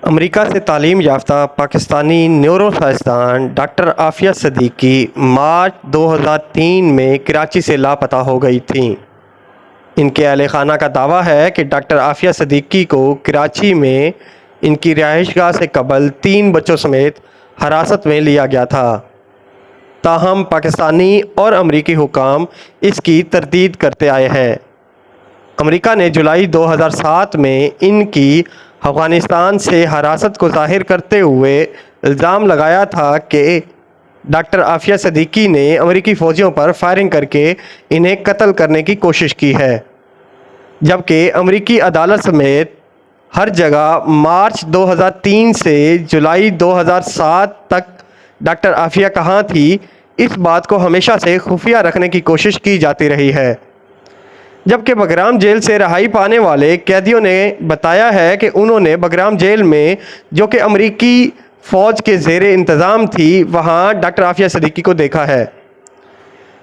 امریکہ سے تعلیم یافتہ پاکستانی نیورو سائنسدان ڈاکٹر عافیہ صدیقی مارچ 2003 میں کراچی سے لاپتہ ہو گئی تھیں۔ ان کے اہل خانہ کا دعویٰ ہے کہ ڈاکٹر عافیہ صدیقی کو کراچی میں ان کی رہائش گاہ سے قبل 3 بچوں سمیت حراست میں لیا گیا تھا، تاہم پاکستانی اور امریکی حکام اس کی تردید کرتے آئے ہیں۔ امریکہ نے جولائی 2007 میں ان کی افغانستان سے حراست کو ظاہر کرتے ہوئے الزام لگایا تھا کہ ڈاکٹر عافیہ صدیقی نے امریکی فوجیوں پر فائرنگ کر کے انہیں قتل کرنے کی کوشش کی ہے، جبکہ امریکی عدالت سمیت ہر جگہ مارچ 2003 سے جولائی 2007 تک ڈاکٹر عافیہ کہاں تھی، اس بات کو ہمیشہ سے خفیہ رکھنے کی کوشش کی جاتی رہی ہے۔ جبکہ بگرام جیل سے رہائی پانے والے قیدیوں نے بتایا ہے کہ انہوں نے بگرام جیل میں، جو کہ امریکی فوج کے زیر انتظام تھی، وہاں ڈاکٹر عافیہ صدیقی کو دیکھا ہے،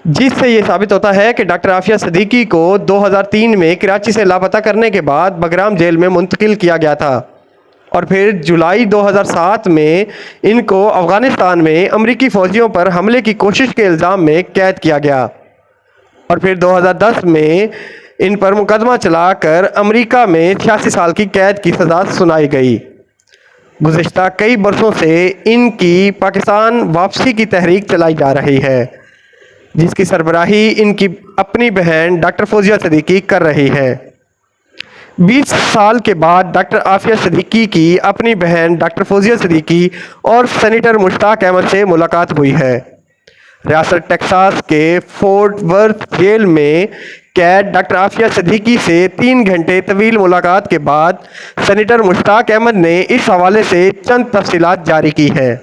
جس سے یہ ثابت ہوتا ہے کہ ڈاکٹر عافیہ صدیقی کو 2003 میں کراچی سے لاپتہ کرنے کے بعد بگرام جیل میں منتقل کیا گیا تھا، اور پھر جولائی 2007 میں ان کو افغانستان میں امریکی فوجیوں پر حملے کی کوشش کے الزام میں قید کیا گیا، اور پھر 2010 میں ان پر مقدمہ چلا کر امریکہ میں 86 سال کی قید کی سزا سنائی گئی۔ گزشتہ کئی برسوں سے ان کی پاکستان واپسی کی تحریک چلائی جا رہی ہے، جس کی سربراہی ان کی اپنی بہن ڈاکٹر فوزیہ صدیقی کر رہی ہے۔ 20 سال کے بعد ڈاکٹر عافیہ صدیقی کی اپنی بہن ڈاکٹر فوزیہ صدیقی اور سینیٹر مشتاق احمد سے ملاقات ہوئی ہے۔ ریاست ٹیکساس کے فورٹ ورتھ جیل میں قید ڈاکٹر عافیہ صدیقی سے 3 گھنٹے طویل ملاقات کے بعد سینیٹر مشتاق احمد نے اس حوالے سے چند تفصیلات جاری کی ہیں۔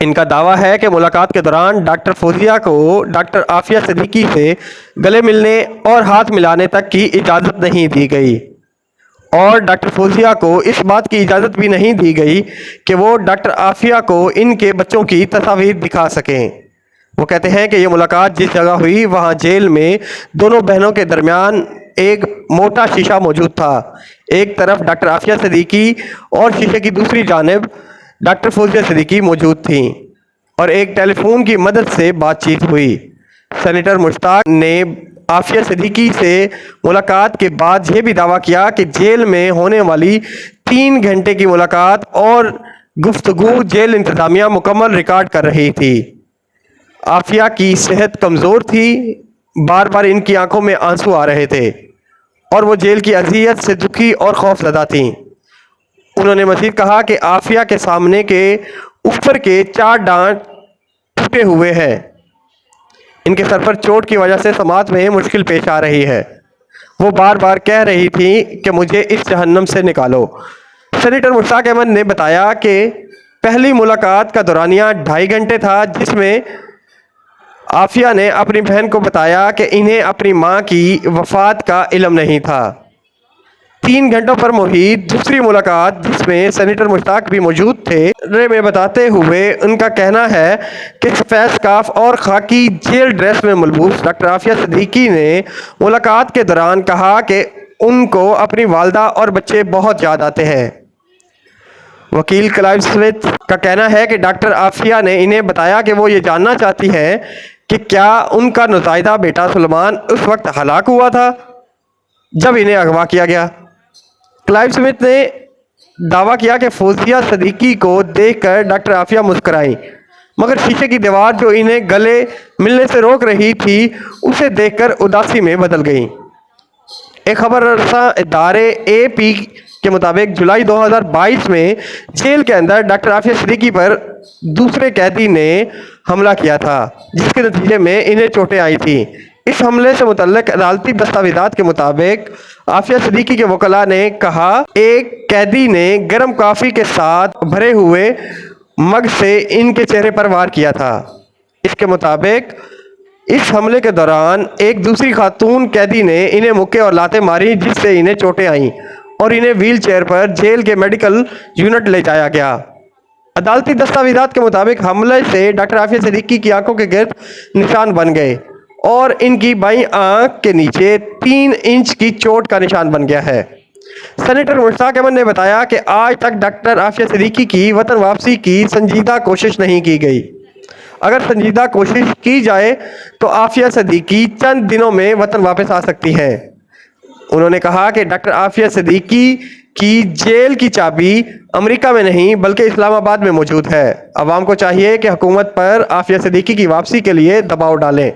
ان کا دعویٰ ہے کہ ملاقات کے دوران ڈاکٹر فوزیہ کو ڈاکٹر عافیہ صدیقی سے گلے ملنے اور ہاتھ ملانے تک کی اجازت نہیں دی گئی، اور ڈاکٹر فوزیہ کو اس بات کی اجازت بھی نہیں دی گئی کہ وہ ڈاکٹر عافیہ کو ان کے بچوں کی تصاویر دکھا سکیں۔ وہ کہتے ہیں کہ یہ ملاقات جس جگہ ہوئی وہاں جیل میں دونوں بہنوں کے درمیان ایک موٹا شیشہ موجود تھا، ایک طرف ڈاکٹر عافیہ صدیقی اور شیشے کی دوسری جانب ڈاکٹر فوزیہ صدیقی موجود تھیں، اور ایک ٹیلی فون کی مدد سے بات چیت ہوئی۔ سینیٹر مشتاق نے عافیہ صدیقی سے ملاقات کے بعد یہ بھی دعویٰ کیا کہ جیل میں ہونے والی 3 گھنٹے کی ملاقات اور گفتگو جیل انتظامیہ مکمل ریکارڈ کر رہی تھی۔ عافیہ کی صحت کمزور تھی، بار بار ان کی آنکھوں میں آنسو آ رہے تھے، اور وہ جیل کی اذیت سے دکھی اور خوف زدہ تھیں۔ انہوں نے مزید کہا کہ عافیہ کے سامنے کے اوپر کے 4 دانت ٹوٹے ہوئے ہیں، ان کے سر پر چوٹ کی وجہ سے سماعت میں مشکل پیش آ رہی ہے۔ وہ بار بار کہہ رہی تھی کہ مجھے اس جہنم سے نکالو۔ سینیٹر مشتاق احمد نے بتایا کہ پہلی ملاقات کا دورانیہ 2.5 گھنٹے تھا، جس میں عافیہ نے اپنی بہن کو بتایا کہ انہیں اپنی ماں کی وفات کا علم نہیں تھا۔ 3 گھنٹوں پر محیط دوسری ملاقات، جس میں سینیٹر مشتاق بھی موجود تھے، بارے میں بتاتے ہوئے ان کا کہنا ہے کہ سفید سکارف اور خاکی جیل ڈریس میں ملبوس ڈاکٹر عافیہ صدیقی نے ملاقات کے دوران کہا کہ ان کو اپنی والدہ اور بچے بہت یاد آتے ہیں۔ وکیل کلائیو سمتھ کا کہنا ہے کہ ڈاکٹر عافیہ نے انہیں بتایا کہ وہ یہ جاننا چاہتی ہیں کہ کیا ان کا نوزائیدہ بیٹا سلمان اس وقت ہلاک ہوا تھا جب انہیں اغوا کیا گیا۔ کلائیو سمتھ نے دعویٰ کیا کہ فوزیہ صدیقی کو دیکھ کر ڈاکٹر عافیہ مسکرائیں، مگر شیشے کی دیوار جو انہیں گلے ملنے سے روک رہی تھی اسے دیکھ کر اداسی میں بدل گئیں۔ ایک خبر رساں ادارے AP کے مطابق جولائی 2022 میں جیل کے اندر ڈاکٹر عافیہ صدیقی پر دوسرے قیدی نے حملہ کیا تھا، جس کے نتیجے میں انہیں چوٹیں آئی تھیں۔ اس حملے سے متعلق عدالتی دستاویزات کے مطابق عافیہ صدیقی کے وکلاء نے کہا ایک قیدی نے گرم کافی کے ساتھ بھرے ہوئے مگ سے ان کے چہرے پر وار کیا تھا۔ اس کے مطابق اس حملے کے دوران ایک دوسری خاتون قیدی نے انہیں مکے اور لاتیں ماری، جس سے انہیں چوٹیں آئیں اور انہیں ویل چیئر پر جیل کے میڈیکل یونٹ لے جایا گیا۔ عدالتی دستاویزات کے مطابق حملے سے ڈاکٹر عافیہ صدیقی کی آنکھوں کے گرد نشان بن گئے اور ان کی بائیں آنکھ کے نیچے 3 انچ کی چوٹ کا نشان بن گیا ہے۔ سینیٹر مشتاق احمد نے بتایا کہ آج تک ڈاکٹر عافیہ صدیقی کی وطن واپسی کی سنجیدہ کوشش نہیں کی گئی۔ اگر سنجیدہ کوشش کی جائے تو عافیہ صدیقی چند دنوں میں وطن واپس آ سکتی ہیں۔ انہوں نے کہا کہ ڈاکٹر عافیہ صدیقی کی جیل کی چابی امریکہ میں نہیں بلکہ اسلام آباد میں موجود ہے۔ عوام کو چاہیے کہ حکومت پر عافیہ صدیقی کی واپسی کے لیے دباؤ ڈالیں۔